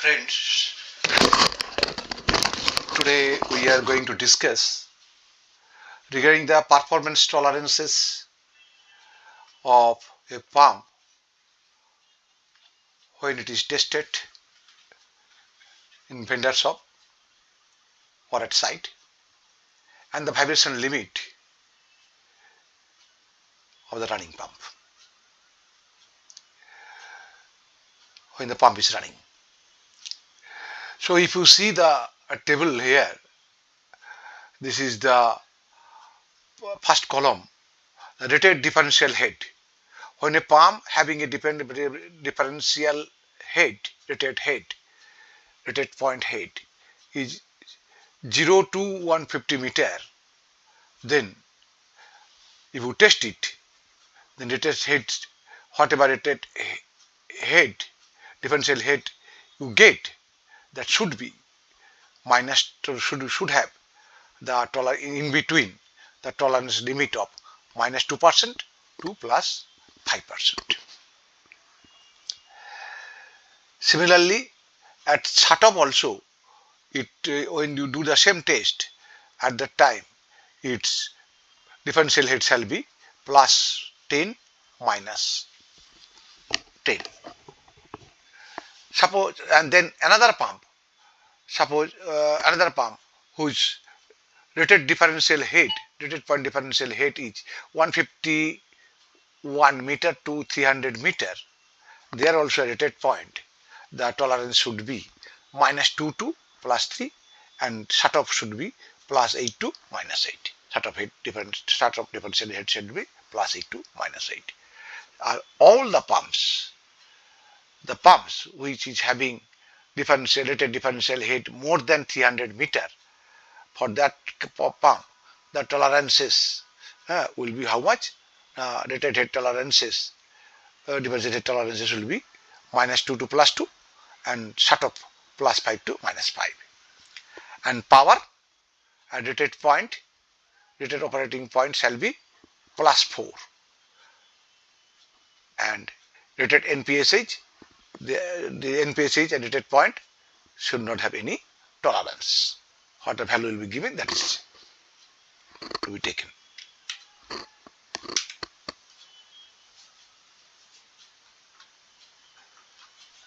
Friends, today we are going to discuss regarding the performance tolerances of a pump when it is tested in vendor shop or at site, and the vibration limit of the running pump when the pump is running. So if you see the table here, this is the first column, the rated differential head. When a pump having a differential head, rated point head is 0 to 150 meter, then if you test it, then rated head, whatever rated head, differential head you get, that should be minus, should have the tolerance in between the tolerance limit of minus 2% to plus 5%. Similarly, at shut-off also, it when you do the same test, at that time its differential head shall be plus 10 minus 10. Suppose, and then another pump, another pump whose rated point differential head is 151 meter to 300 meter. There also rated point, the tolerance should be minus 2 to plus 3, and shut off should be plus 8 to minus 8. Shut off differential head should be plus 8 to minus 8. All the pumps which is having rated differential head more than 300 meter, for that pump the tolerances will be how much? Rated head tolerances, differential head tolerances will be minus 2 to plus 2, and shut off plus 5 to minus 5. And power at rated operating point shall be plus 4. And rated NPSH, the NPSH at rated point should not have any tolerance. What the value will be given, that is to be taken.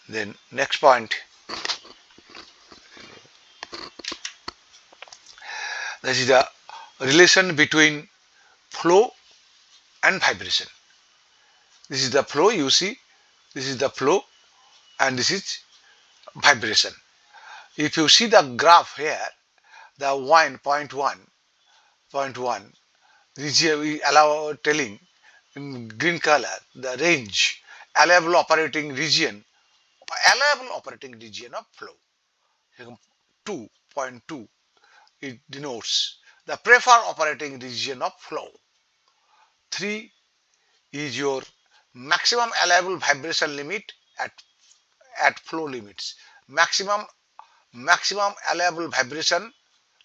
Then next point, this is the relation between flow and vibration. This is the flow, you see, this is the flow and this is vibration. If you see the graph here, the 1.1 region, we allow telling in green color the range, allowable operating region of flow. 2.2, it denotes the preferred operating region of flow. 3 is your maximum allowable vibration limit at flow limits. Maximum allowable vibration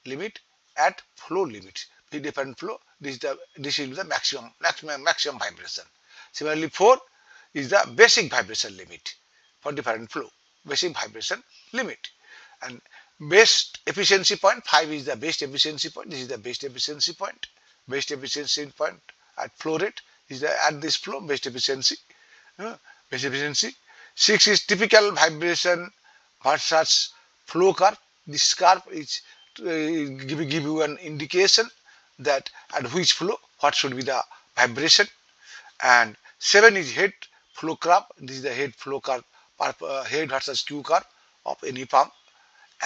limit at flow limits. The different flow, this is the maximum vibration. Similarly, 4 is the basic vibration limit for different flow. Basic vibration limit. And best efficiency point, 5 is the best efficiency point. This is the best efficiency point. Best efficiency point at flow rate is at this flow, best efficiency. 6 is typical vibration versus flow curve. This curve is give you an indication that at which flow what should be the vibration. And 7 is head flow curve. This is the head flow curve, head versus Q curve of any pump.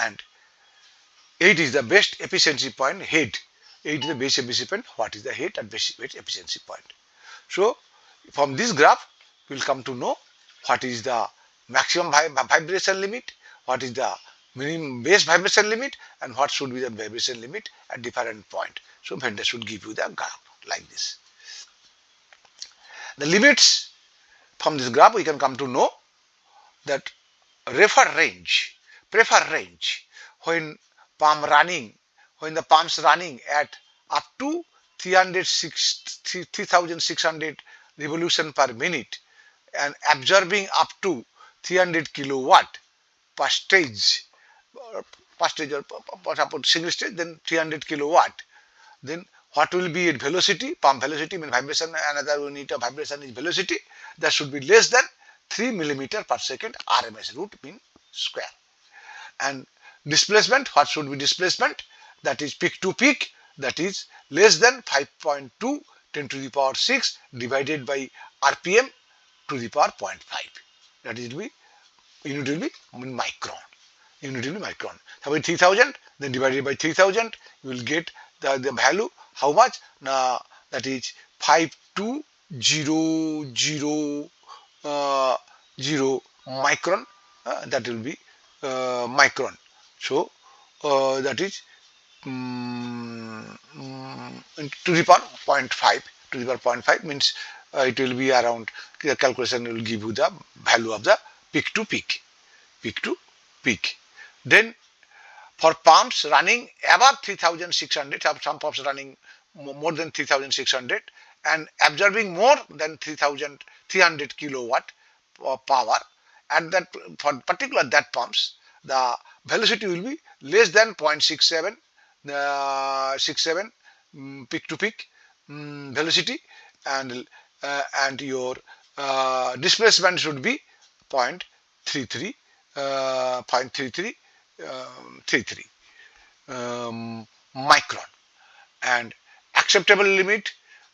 And 8 is the best efficiency point, head. 8 is the best efficiency point. What is the head at best efficiency point? So from this graph we will come to know what is the maximum vibration limit, what is the minimum base vibration limit, and what should be the vibration limit at different point. So vendor should give you the graph like this. The limits from this graph we can come to know that preferred range, when the pumps running at up to 3600 revolution per minute and absorbing up to 300 kilowatt per stage, or single stage, then 300 kilowatt. Then what will be its velocity? Pump velocity means vibration. Another unit of vibration is velocity. That should be less than 3 millimeter per second RMS, root mean square. And displacement, what should be displacement? That is peak to peak, that is less than 5.2 10 to the power 6 divided by RPM to the power 0.5. That is unit will be micron. Unit will be micron. Suppose 3000, then divided by 3000, you will get the value. How much? Now that is 5200 micron. That will be micron. So that is to the power 0.5. To the power 0.5 means it will be around, the calculation will give you the value of the peak to peak. Peak to peak. Then for pumps running above 3600, some pumps running more than 3600 and absorbing more than 3300 kilowatt power, and that for particular that pumps, the velocity will be less than 0.67 peak to peak velocity, and your displacement should be 0.33 micron. And acceptable limit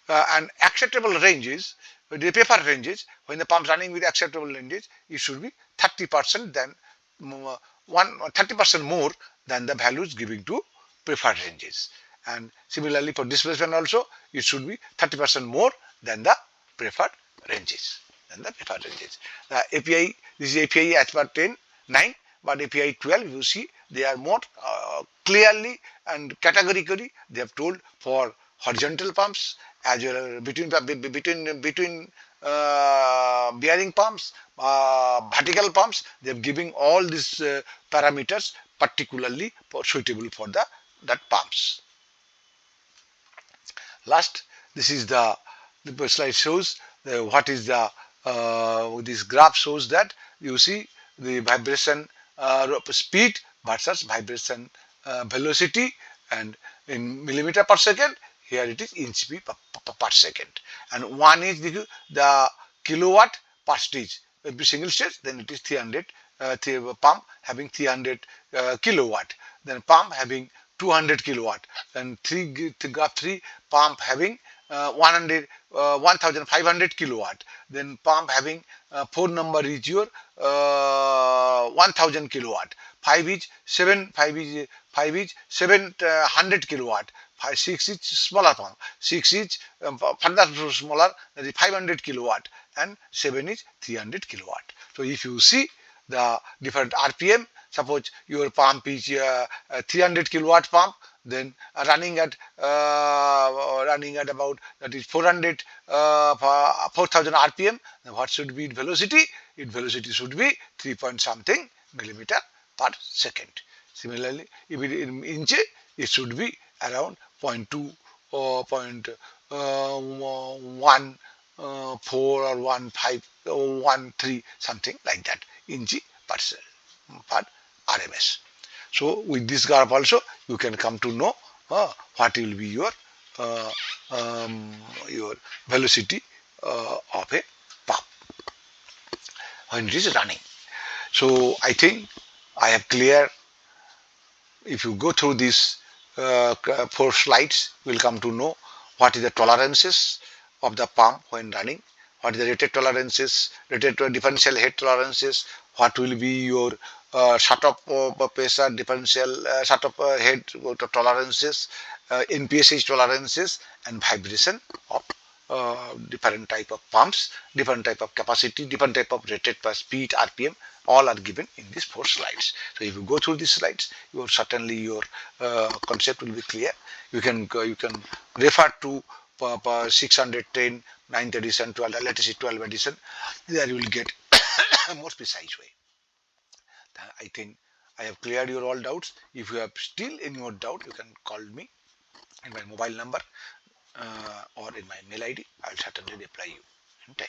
and acceptable ranges, the preferred ranges, when the pump running with acceptable ranges, it should be 30% than 30% more than the values giving to preferred ranges. And similarly for displacement also, it should be 30% more than the preferred ranges. The API, this is API as per 10.9, but API 12, you see, they are more clearly and categorically they have told for horizontal pumps as well as between bearing pumps, vertical pumps. They have given all these parameters particularly suitable for that pumps. Last, this is the slide shows what is the this graph shows that you see the vibration speed versus vibration velocity, and in millimeter per second, here it is inch per second, and one is the kilowatt per stage. If it single stage, then it is 300 pump having 300 kilowatt, then pump having 200 kilowatt, and graph 3 pump having 1500 kilowatt, then pump having 4 number is your 1000 kilowatt, 5 is 700 kilowatt, 6 is smaller pump, 6 is further smaller, that is 500 kilowatt, and 7 is 300 kilowatt. So if you see the different RPM, suppose your pump is 300 kilowatt pump, then running at about, that is 4000 RPM, then what should be its velocity? Its velocity should be 3 point something millimeter per second. Similarly, if it is in inch, it should be around 0.2 or 0.14 or 15 or 13, something like that, inch per RMS. So with this graph also you can come to know what will be your velocity of a pump when it is running. So I think I have clear. If you go through these 4 slides, you will come to know what is the tolerances of the pump when running, what is the rated tolerances, rated differential head tolerances, what will be your shut-off pressure differential, shut-off head tolerances, NPSH tolerances, and vibration of different type of pumps, different type of capacity, different type of rated per speed, RPM, all are given in these 4 slides. So if you go through these slides, certainly your concept will be clear. You can refer to 610, 9th edition, 12, let us say 12th edition. There you will get a more precise way. I think I have cleared your all doubts. If you have still any more doubt, you can call me in my mobile number or in my mail ID. I will certainly reply you in time.